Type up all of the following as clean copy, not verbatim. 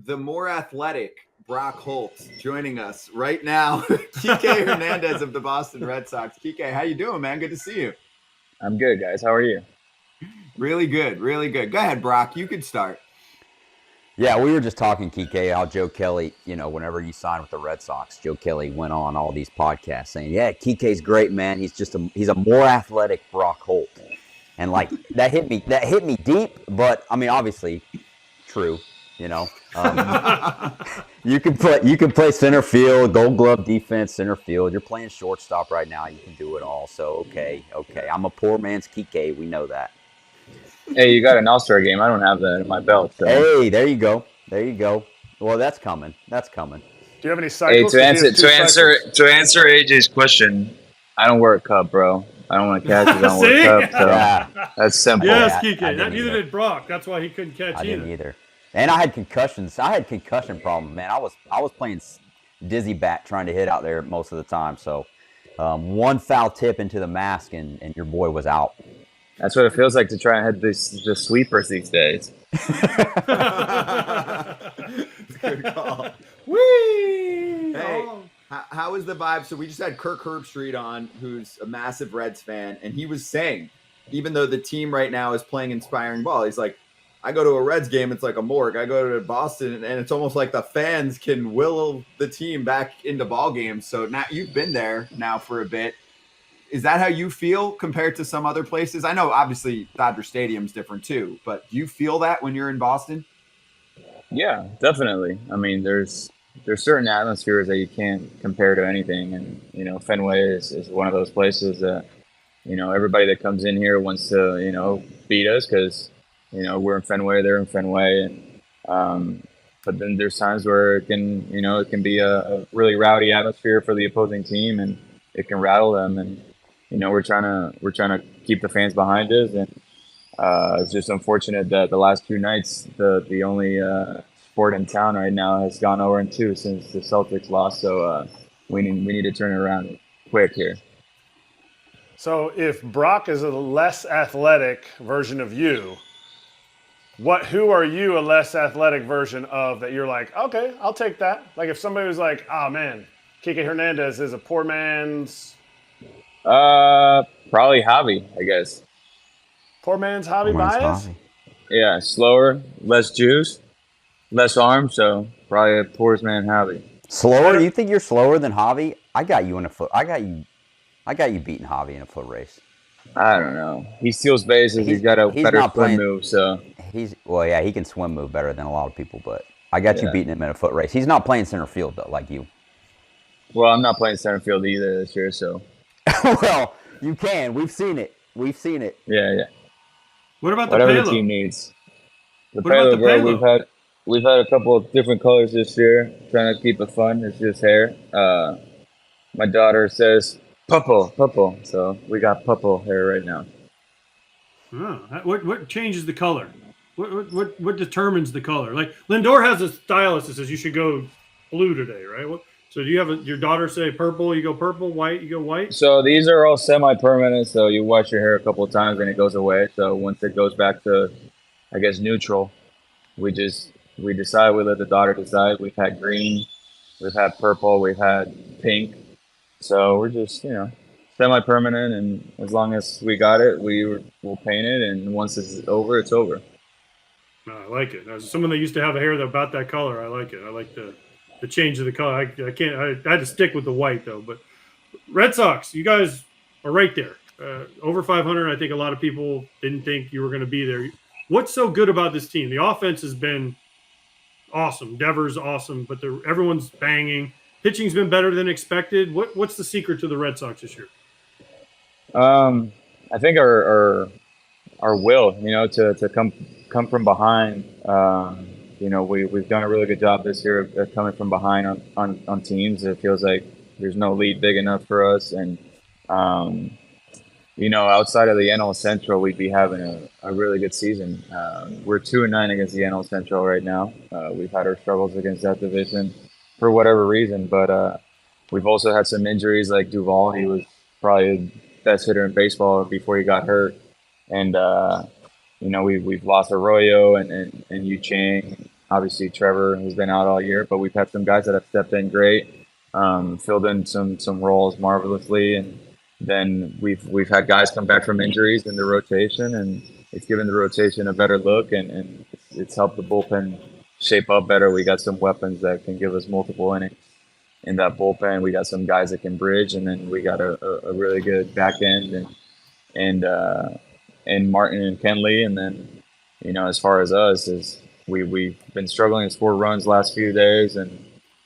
the more athletic Brock Holt joining us right now. Kike Hernandez of the Boston Red Sox. Kike, how you doing, man? Good to see you. I'm good, guys. How are you? Really good, really good. Go ahead, Brock. You could start. Yeah, we were just talking, Kike, how Joe Kelly, whenever you signed with the Red Sox, Joe Kelly went on all these podcasts saying, yeah, Kike's great, man. He's a more athletic Brock Holt. And like that hit me deep, but I mean, obviously true, you can play center field, Gold Glove defense, center field. You're playing shortstop right now. You can do it all. So, okay. I'm a poor man's Kike. We know that. Hey, you got an All-Star game. I don't have that in my belt. So. Hey, there you go. Well, that's coming. Do you have any cycles? Hey, to answer AJ's question, I don't wear a cup, bro. I don't want to catch it. I don't wear a cup. So yeah. That's simple. Yes, Kike. Neither did Brock. That's why he couldn't catch I didn't either. And I had concussions. I had concussion problems, man. I was playing dizzy bat trying to hit out there most of the time. So one foul tip into the mask and your boy was out. That's what it feels like to try and hit the sweepers these days. Good call. Whee! Hey, how is the vibe? So we just had Kirk Herbstreit on, who's a massive Reds fan, and he was saying, even though the team right now is playing inspiring ball, he's like, I go to a Reds game, it's like a morgue. I go to Boston, and it's almost like the fans can will the team back into ball games. So now you've been there now for a bit. Is that how you feel compared to some other places? I know obviously Dodger Stadium's different too, but do you feel that when you're in Boston? Yeah, definitely. I mean, there's certain atmospheres that you can't compare to anything, and Fenway is one of those places that everybody that comes in here wants to beat us because we're in Fenway, they're in Fenway, and but then there's times where it can be a really rowdy atmosphere for the opposing team, and it can rattle them, and we're trying to keep the fans behind us, and it's just unfortunate that the last 2 nights the only sport in town right now has gone 0-2 since the Celtics lost. So we need to turn it around quick here. So if Brock is a less athletic version of you, who are you a less athletic version of that you're like, okay, I'll take that? Like if somebody was like, oh man, Kike Hernandez is a poor man's... Probably Javy, I guess. Poor man's Javy Baez? Yeah, slower, less juice, less arm, so probably a poor man's Javy. Slower? You think you're slower than Javy? I got you beating Javy in a foot race. I don't know. He steals bases. He's got a better swim move, so he can swim move better than a lot of people, but I got you beating him in a foot race. He's not playing center field though, like you. Well, I'm not playing center field either this year, so. Well, you can. We've seen it. Yeah. What about whatever the payload? The team needs? The payload, bro. We've had a couple of different colors this year, trying to keep it fun. It's just hair. My daughter says purple, so we got purple hair right now. Oh, what changes the color? What determines the color? Like Lindor has a stylist that says you should go blue today, right? So do you have your daughter say purple, you go purple, white, you go white? So these are all semi-permanent, so you wash your hair a couple of times and it goes away. So once it goes back to, I guess, neutral, we decide, we let the daughter decide. We've had green, we've had purple, we've had pink. So we're just, semi-permanent, and as long as we got it, we'll paint it, and once it's over, it's over. I like it. As someone that used to have a hair about that color, I like it. I like the change of the color. I had to stick with the white though. But Red Sox, you guys are right there, over 500. I think a lot of people didn't think you were going to be there. What's so good about this team? The offense has been awesome. Devers awesome, but everyone's banging. Pitching's been better than expected. What's the secret to the Red Sox this year? I think our will, to come from behind. We've done a really good job this year of coming from behind on teams. It feels like there's no lead big enough for us, and outside of the NL Central, we'd be having a really good season. We're 2-9 against the NL Central right now. We've had our struggles against that division for whatever reason, but we've also had some injuries like Duvall. He was probably the best hitter in baseball before he got hurt, and we've lost Arroyo and Yu Chang. obviously Trevor has been out all year, but we've had some guys that have stepped in great, filled in some roles marvelously, and then we've had guys come back from injuries in the rotation, and it's given the rotation a better look, and it's helped the bullpen shape up better. We got some weapons that can give us multiple innings in that bullpen. We got some guys that can bridge, and then we got a really good back end, and Martin and Kenley, and then as far as us is we've been struggling to score runs last few days, and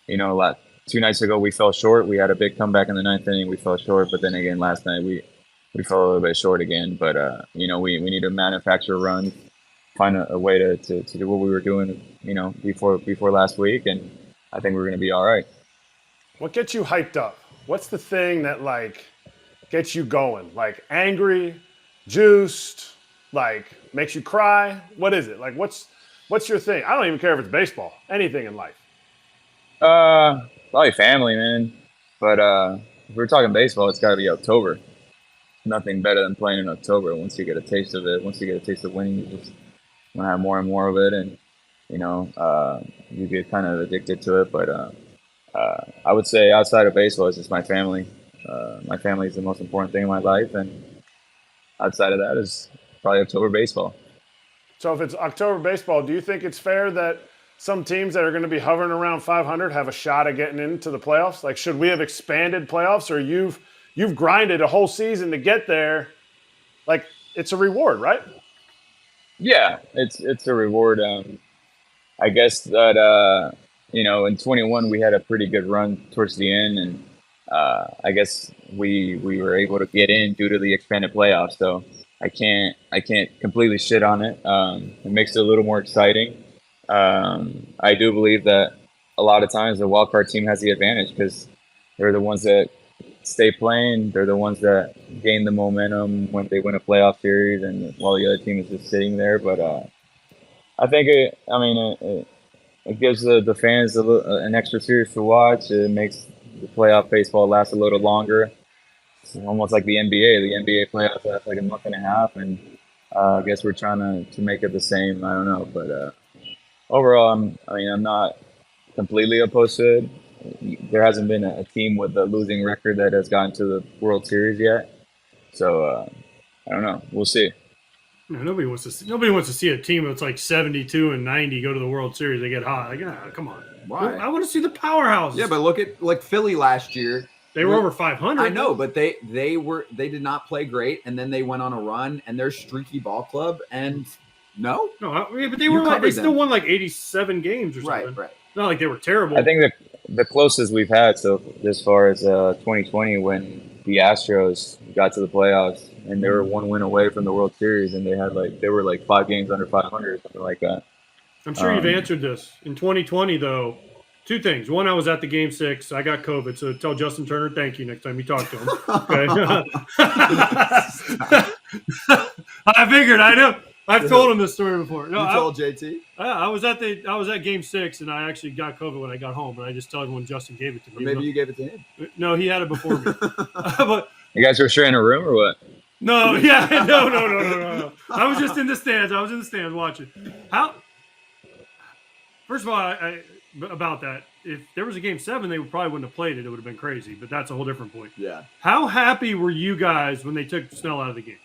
2 nights ago we fell short. We had a big comeback in the 9th inning. We fell short, but then again last night we fell a little bit short again. But we need to manufacture runs, find a way to do what we were doing before last week, and I think we're going to be all right. What gets you hyped up? What's the thing that gets you going? Like angry, juiced, makes you cry? What is it? What's your thing? I don't even care if it's baseball. Anything in life. Probably family, man. But if we're talking baseball, it's got to be October. Nothing better than playing in October. Once you get a taste of it, once you get a taste of winning, you just want to have more and more of it, and you get kind of addicted to it. But I would say outside of baseball, it's just my family. My family is the most important thing in my life, and outside of that is probably October baseball. So if it's October baseball, do you think it's fair that some teams that are going to be hovering around 500 have a shot at getting into the playoffs? Should we have expanded playoffs, or you've grinded a whole season to get there? It's a reward, right? Yeah, it's a reward. I guess that in 21 we had a pretty good run towards the end, and I guess we were able to get in due to the expanded playoffs. So I can't completely shit on it. It makes it a little more exciting. I do believe that a lot of times the wild card team has the advantage because they're the ones that stay playing. They're the ones that gain the momentum when they win a playoff series, and while the other team is just sitting there. But I think it gives the fans an extra series to watch. It makes the playoff baseball last a little longer. It's almost like the NBA. The NBA playoffs last like a month and a half, and I guess we're trying to make it the same. I don't know, but overall, I'm not completely opposed to it. There hasn't been a team with a losing record that has gotten to the World Series yet, so I don't know. We'll see. No, nobody wants to see a team that's 72 and 90 go to the World Series. They get hot. Come on. Why? I want to see the powerhouse. Yeah, but look at Philly last year. They were over 500. I know, but they did not play great, and then they went on a run, and they're streaky ball club, and no, but they still won 87 games or something. Right. It's not like they were terrible. I think the closest we've had so as far as 2020 when the Astros got to the playoffs and they were one win away from the World Series, and they were 5 games under 500 or something like that. I'm sure you've answered this. In 2020, though, 2 things. One, I was at the Game 6. I got COVID, so tell Justin Turner thank you next time you talk to him. Okay. I figured. I know. I've told him this story before. No, you told JT? I was at Game 6, and I actually got COVID when I got home, but I just told him when Justin gave it to me. Or maybe you gave it to him. No, he had it before me. But you guys were sharing a room or what? No, yeah, no. I was just in the stands. I was in the stands watching. First of all, about that, if there was a Game 7, they probably wouldn't have played it. It would have been crazy, but that's a whole different point. Yeah. How happy were you guys when they took Snell out of the game?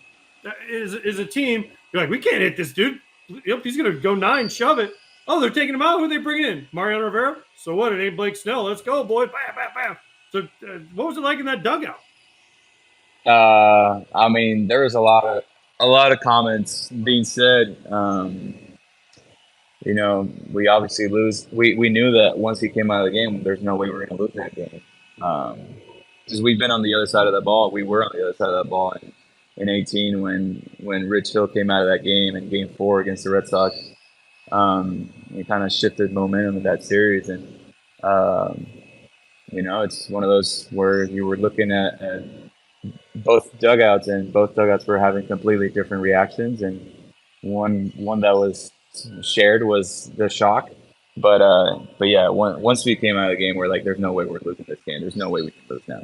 Is a team, you're like, we can't hit this dude. Yep, he's going to go 9, shove it. Oh, they're taking him out. Who are they bringing in? Mariano Rivera? So what? It ain't Blake Snell. Let's go, boy. Bam, bam, bam. So what was it like in that dugout? There was a lot of comments being said. We obviously lose. We knew that once he came out of the game, there's no way we're going to lose that game. Because we've been on the other side of the ball. We were on the other side of that ball in 18 when Rich Hill came out of that game in Game 4 against the Red Sox. He kind of shifted momentum in that series, and it's one of those where you were looking at both dugouts, and both dugouts were having completely different reactions, and one that was shared was the shock, but yeah, once we came out of the game, we're like, there's no way we're losing this game. There's no way we can lose now.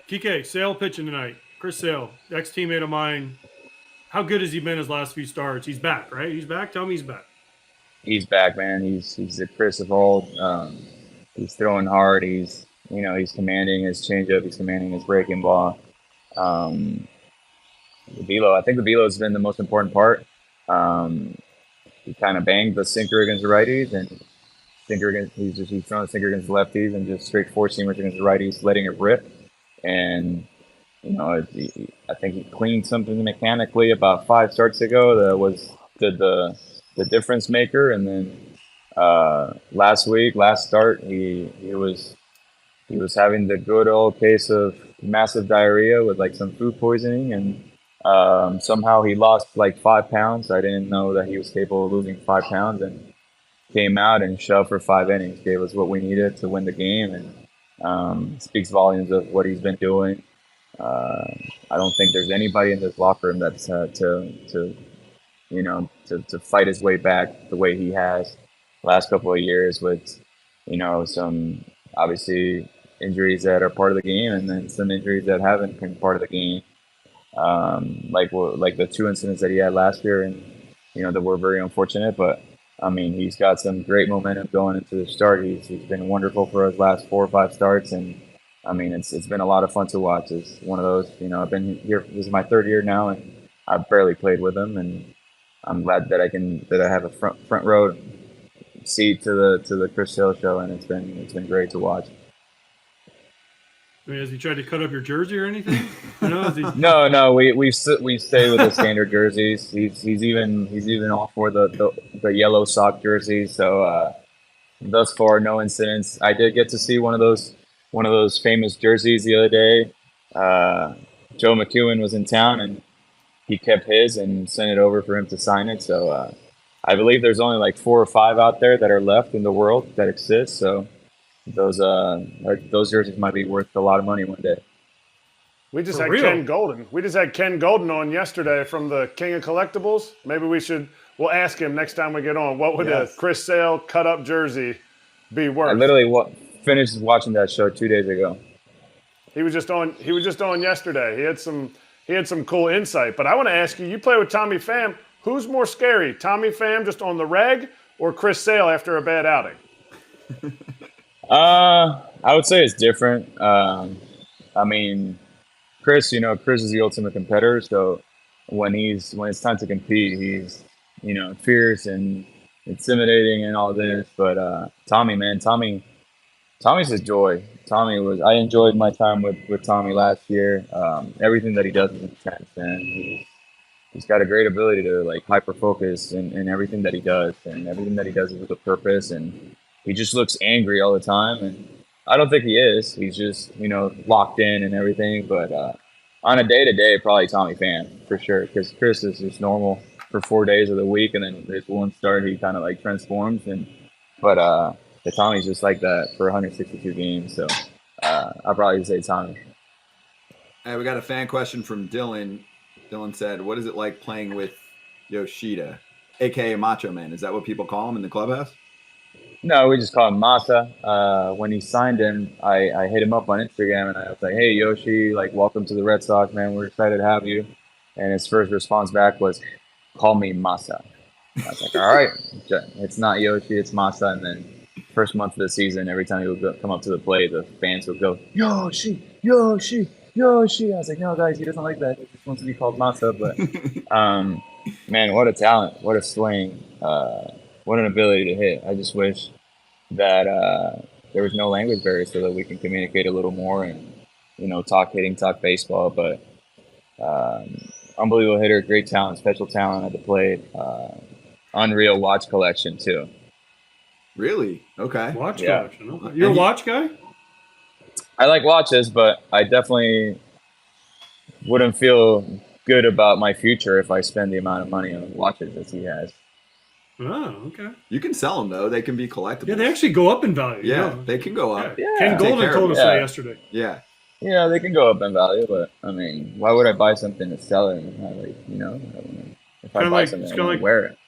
Kike, Sale pitching tonight. Chris Sale, ex-teammate of mine. How good has he been his last few starts? He's back, right? He's back? Tell me he's back. he's back, man. He's the Chris of old. He's throwing hard. He's commanding his changeup. He's commanding his breaking ball. Um, the velo. I think the velo has been the most important part. Um, he kind of banged the sinker against the righties, and he's throwing the sinker against the lefties, and just straight four seamers against the righties, letting it rip. And I think he cleaned something mechanically about 5 starts ago that was the difference maker. And then last start, he was having the good old case of massive diarrhea with like some food poisoning, and somehow he lost like 5 pounds. I didn't know that he was capable of losing 5 pounds, and came out and shoved for 5 innings, gave us what we needed to win the game, and speaks volumes of what he's been doing. I don't think there's anybody in this locker room that's to fight his way back the way he has last couple of years, with some obviously injuries that are part of the game, and then some injuries that haven't been part of the game, like the 2 incidents that he had last year, and that were very unfortunate. But I mean, he's got some great momentum going into the start. He's been wonderful for his last 4 or 5 starts, and I mean, it's been a lot of fun to watch. It's one of those, I've been here. This is my 3rd year now, and I've barely played with him, and I'm glad that I have a front row seat to the Chris Sale show, and it's been great to watch. I mean, has he tried to cut up your jersey or anything? No, we stay with the standard jerseys. He's even all for the yellow sock jerseys. So thus far, no incidents. I did get to see one of those famous jerseys the other day. Joe McEwen was in town, and he kept his and sent it over for him to sign it. So I believe there's only like 4 or 5 out there that are left in the world that exist. So those jerseys might be worth a lot of money one day. We just For had real? Ken Golden. We just had Ken Golden on yesterday from the King of Collectibles. Maybe we'll ask him next time we get on. What would a Chris Sale cut up jersey be worth? I literally finished watching that show 2 days ago. He was just on yesterday. He had some cool insight. But I want to ask you, you play with Tommy Pham. Who's more scary, Tommy Pham just on the reg, or Chris Sale after a bad outing? I would say it's different. I mean, Chris is the ultimate competitor. So when it's time to compete, he's fierce and intimidating and all this. But Tommy's a joy. I enjoyed my time with Tommy last year. Everything that he does is intense, and he's got a great ability to like hyper focus in everything that he does, and everything that he does is with a purpose. And he just looks angry all the time, and I don't think he is. He's just locked in and everything. But on a day-to-day, probably Tommy Pham for sure, because Chris is just normal for 4 days of the week, and then there's one start he kind of like transforms. But the Tommy's just like that for 162 games. So I'll probably say Tommy. Hey, we got a fan question from Dylan. Dylan said, "What is it like playing with Yoshida, aka Macho Man? Is that what people call him in the clubhouse?" No, we just call him Masa. When he signed him, I hit him up on Instagram, and I was like, "Hey Yoshi, like welcome to the Red Sox, man. We're excited to have you." And his first response back was, "Call me Masa." I was like, "All right, it's not Yoshi, it's Masa." And then first month of the season, every time he would come up to the plate, the fans would go, "Yoshi, Yoshi, Yoshi." I was like, "No, guys, he doesn't like that. He just wants to be called Masa." But man, what a talent, what a swing. What an ability to hit. I just wish that there was no language barrier so that we can communicate a little more and, talk baseball. But unbelievable hitter, great talent, special talent at the plate. Unreal watch collection, too. Really? Okay. Watch collection. Okay. You're a watch guy? I like watches, but I definitely wouldn't feel good about my future if I spend the amount of money on watches as he has. Oh, okay. You can sell them though; they can be collectible. Yeah, they actually go up in value. Yeah, they can go up. Yeah. Ken Golden told us that yesterday. Yeah. Yeah, they can go up in value, but I mean, why would I buy something to sell it? If I buy something, I want to wear it.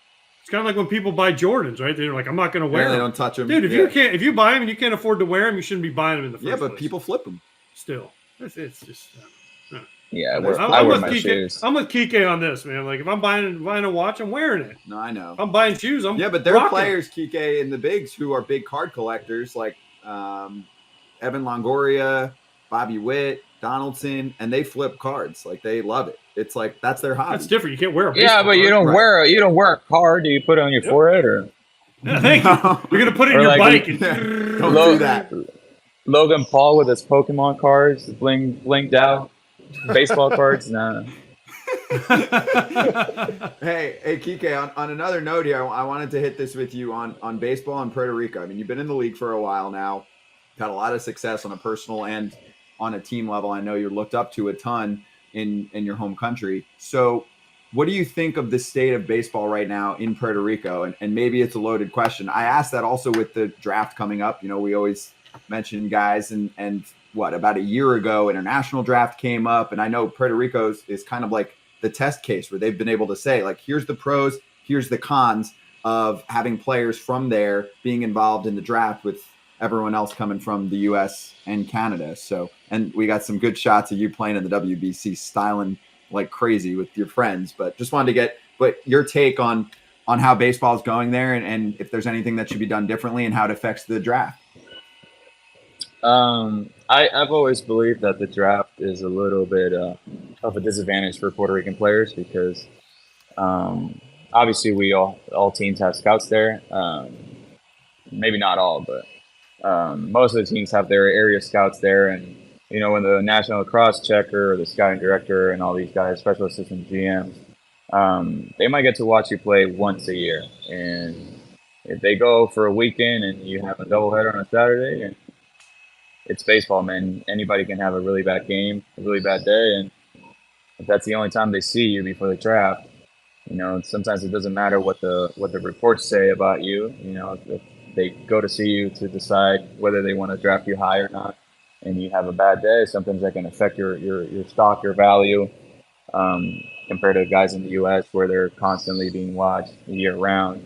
It's kind of like when people buy Jordans, right? They're like, "I'm not going to wear them." They don't touch them, dude. If you buy them and you can't afford to wear them, you shouldn't be buying them in the first place. Yeah, but people flip them still. It's just. Yeah, There's I wear my Kike. shoes. I'm with Kike on this, man. Like if I'm buying a watch, I'm wearing it. No, I know. If I'm buying shoes, I'm but there are rocking players, Kike, in the bigs who are big card collectors, like Evan Longoria, Bobby Witt, Donaldson, and they flip cards. Like they love it. It's like that's their hobby. That's different. You can't wear a Yeah, baseball but you card. don't wear a card. Do you put it on your forehead or? Yeah, thank you. You're gonna put it in Or your like bike. Don't do that. Logan Paul with his Pokemon cards, blinged out, baseball cards. Nah. Hey, Kike, on another note here, I wanted to hit this with you on baseball in Puerto Rico. I mean, you've been in the league for a while now, had a lot of success on a personal and on a team level. I know you're looked up to a ton in your home country. So what do you think of the state of baseball right now in Puerto Rico? And maybe it's a loaded question. I asked that also with the draft coming up. You know, we always mention guys and what, about a year ago, international draft came up. And I know Puerto Rico is kind of like the test case where they've been able to say, like, here's the pros, here's the cons of having players from there being involved in the draft with everyone else coming from the US and Canada. So, and we got some good shots of you playing in the WBC, styling like crazy with your friends, but just wanted to get your take on how baseball is going there and if there's anything that should be done differently and how it affects the draft. I've always believed that the draft is a little bit of a disadvantage for Puerto Rican players because obviously all teams have scouts there. Maybe not all, but most of the teams have their area scouts there. And, you know, when the national lacrosse checker or the scouting director and all these guys, special assistant GMs, they might get to watch you play once a year. And if they go for a weekend and you have a doubleheader on a Saturday, and it's baseball, man. Anybody can have a really bad game, a really bad day, and if that's the only time they see you before the draft, you know, sometimes it doesn't matter what the reports say about you. You know, if they go to see you to decide whether they want to draft you high or not, and you have a bad day, sometimes that can affect your stock, your value, compared to guys in the U.S. where they're constantly being watched year round.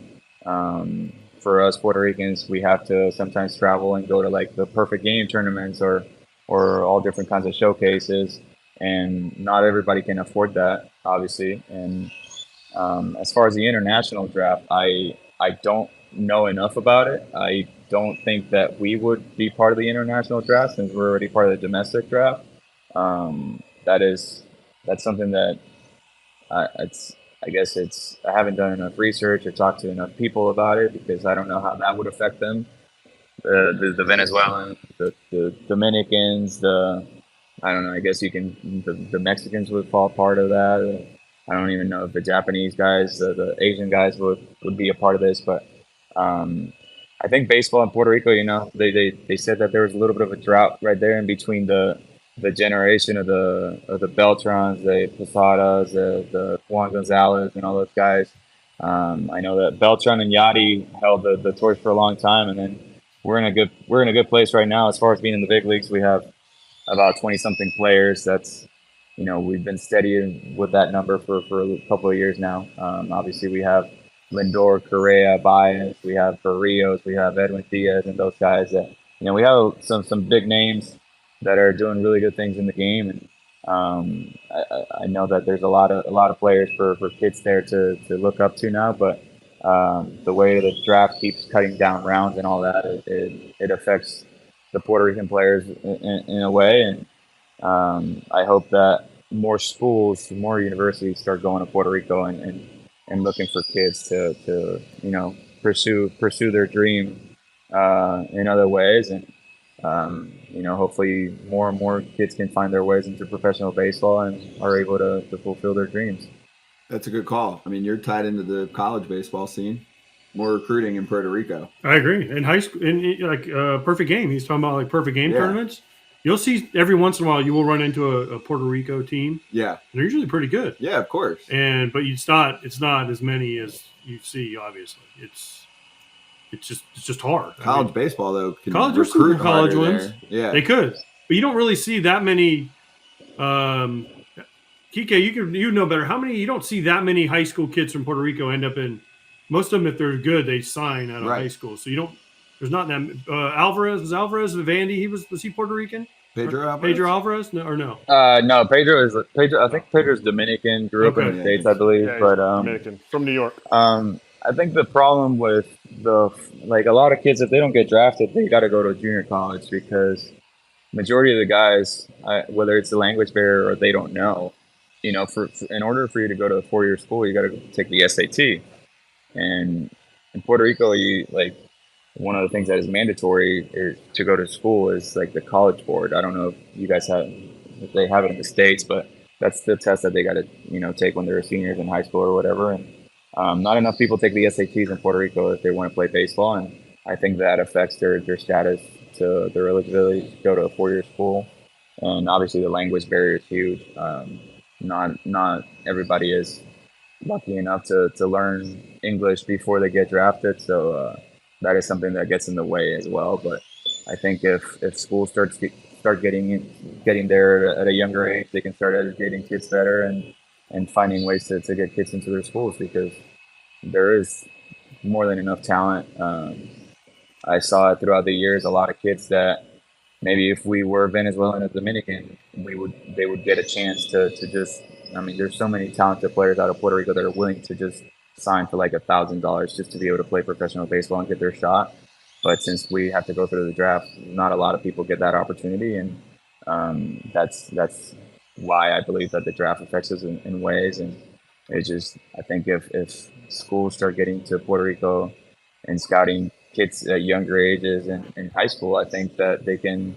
For us Puerto Ricans, we have to sometimes travel and go to like the perfect game tournaments or all different kinds of showcases, and not everybody can afford that, obviously. And as far as the international draft, I don't know enough about it. I don't think that we would be part of the international draft since we're already part of the domestic draft. That's something that I haven't done enough research or talked to enough people about it because I don't know how that would affect them. The Venezuelans, the Dominicans, I don't know. I guess the Mexicans would fall part of that. I don't even know if the Japanese guys, the Asian guys would be a part of this. But I think baseball in Puerto Rico, you know, they said that there was a little bit of a drought right there in between the generation of the Beltrons, the Posadas, the Juan Gonzalez, and all those guys. I know that Beltran and Yachty held the torch for a long time, and then we're in a good place right now as far as being in the big leagues. We have about 20-something players. That's, you know, we've been steady with that number for a couple of years now. Obviously, we have Lindor, Correa, Baez, we have Barrios, we have Edwin Diaz, and those guys that, you know, we have some big names that are doing really good things in the game, and I know that there's a lot of players for kids there to look up to now. But the way the draft keeps cutting down rounds and all that, it affects the Puerto Rican players in a way. And I hope that more schools, more universities start going to Puerto Rico and looking for kids to you know pursue their dream in other ways. And you know, hopefully more and more kids can find their ways into professional baseball and are able to fulfill their dreams. That's a good call. I mean, you're tied into the college baseball scene. More recruiting in Puerto Rico. I agree. In high school, in like perfect game, he's talking about like perfect game tournaments. You'll see every once in a while you will run into a Puerto Rico team. Yeah, and they're usually pretty good. Yeah, of course. But it's not as many as you see. Obviously, it's just hard. College baseball though, can there's some college ones. There. Yeah, they could, but you don't really see that many. Kike, you know better. How many? You don't see that many high school kids from Puerto Rico end up in. Most of them, if they're good, they sign out of high school. So you don't. There's not that. Alvarez Vandy. Was he Puerto Rican? Pedro Alvarez? No, or no? No, Pedro. I think Pedro's Dominican. Grew up in the States, I believe. Yeah, but Dominican from New York. I think the problem with a lot of kids, if they don't get drafted, they got to go to junior college because majority of the guys, whether it's the language barrier or they don't know, in order for you to go to a 4-year school, you got to take the SAT. And in Puerto Rico, one of the things that is mandatory to go to school is like the College Board. I don't know if you guys if they have it in the States, but that's the test that they got to, take when they're seniors in high school or whatever. And not enough people take the SATs in Puerto Rico if they want to play baseball. And I think that affects their status to their eligibility to go to a 4-year school. And obviously the language barrier is huge. Not everybody is lucky enough to learn English before they get drafted. So, that is something that gets in the way as well. But I think if schools start getting there at a younger age, they can start educating kids better and finding ways to get kids into their schools because there is more than enough talent. I saw it throughout the years, a lot of kids that maybe if we were Venezuelan or Dominican, they would get a chance to just, there's so many talented players out of Puerto Rico that are willing to just sign for like $1,000 just to be able to play professional baseball and get their shot. But since we have to go through the draft, not a lot of people get that opportunity, and that's why I believe that the draft affects us in ways. And it's just, I think if schools start getting to Puerto Rico and scouting kids at younger ages and in high school, I think that they can,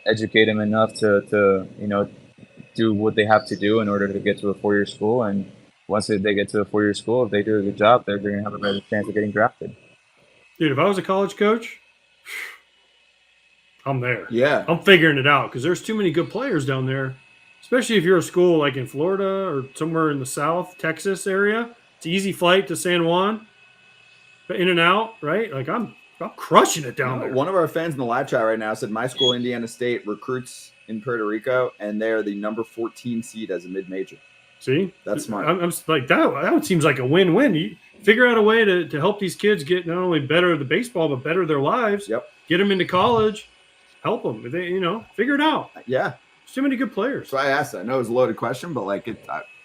educate them enough to do what they have to do in order to get to a 4-year school. And once they get to a 4-year school, if they do a good job, they're going to have a better chance of getting drafted. Dude, if I was a college coach, I'm there. Yeah. I'm figuring it out because there's too many good players down there, especially if you're a school like in Florida or somewhere in the South, Texas area. It's an easy flight to San Juan, but in and out, right? Like I'm crushing it down there. One of our fans in the live chat right now said my school, Indiana State, recruits in Puerto Rico, and they're the number 14 seed as a mid-major. See? That's smart. I'm like, that seems like a win-win. You figure out a way to help these kids get not only better at the baseball, but better their lives. Yep. Get them into college. Help them. If they, figure it out. Yeah. There's too many good players. So I asked that. I know it was a loaded question, but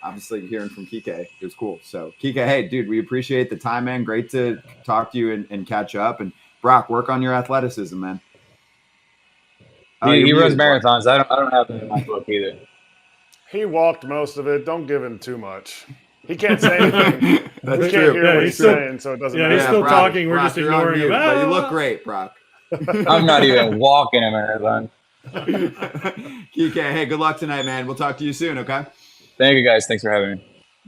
obviously hearing from Kike, it was cool. So Kike, hey, dude, we appreciate the time, man. Great to talk to you and catch up. And Brock, work on your athleticism, man. He runs marathons. I don't have him in my book either. He walked most of it. Don't give him too much. He can't say anything. That's we true. can't hear what he's saying, so it doesn't matter. He's still Brock, talking. We're Brock, just you're on ignoring him. mute, but you look great, Brock. I'm not even walking a marathon. Kike, hey, good luck tonight, man. We'll talk to you soon, okay? Thank you, guys. Thanks for having me.